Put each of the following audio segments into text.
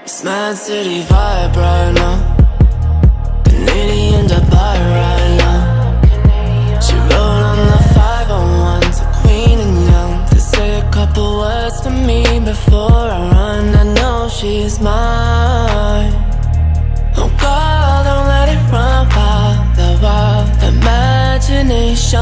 It's Mad City vibe right now. Canadian Dubai right now. She rode on the 501 to Queen and Young to say a couple words to me before I run. I know she's mine. Oh God, don't let it run wild. The wild imagination.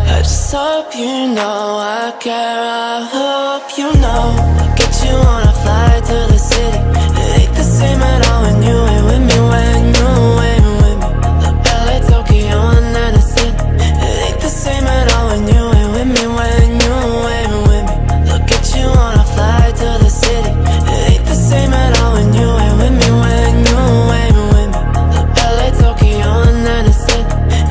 I just hope you know I care. I hope you know. I'll get you on a flight to the city. It ain't the same at all when you ain't with me. When you ain't with me. Look, LA, Tokyo, and then it's it. It ain't the same at all when you ain't with me. When you ain't with me. Look, get you on a flight to the city. It ain't the same at all when you ain't with me. When you ain't with me. Look, LA, Tokyo, and then it's it.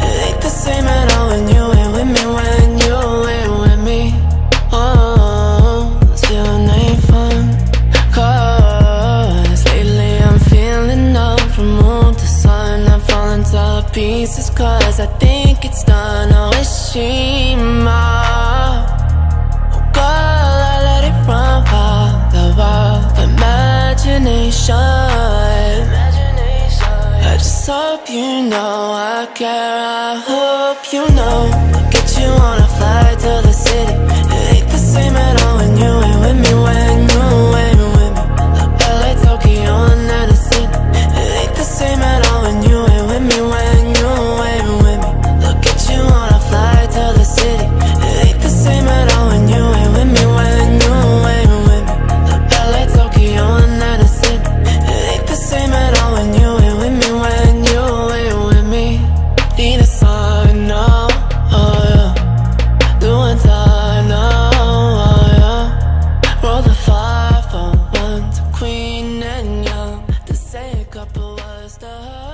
It ain't the same at all when you ain't with me. When you ain't with me. Oh, this feeling ain't fun. 'Cause lately I'm feeling numb from moon to sun. I'm falling to pieces 'cause I think it's done. Oh, is she mine? Oh God, I let it run wild. The wild imagination. I just hope you know I care. I hope you know. I'll get you on a flight to the city. It ain't the same at all when you ain't with me. When you ain't with me. Look, LA, Tokyo, and then it's it. It ain't the same at all when you ain't with me. When you ain't with me. Look, get you on a flight to the city. It ain't the same at all when you ain't with me. When you ain't with me. Look, LA, Tokyo, and then it's it. It ain't the same at all when you ain't with me. When you ain't with me. Need a sign now, oh yeah. Do and die now, oh yeah. Roll the 501 to Queen and Young to say a couple words to her.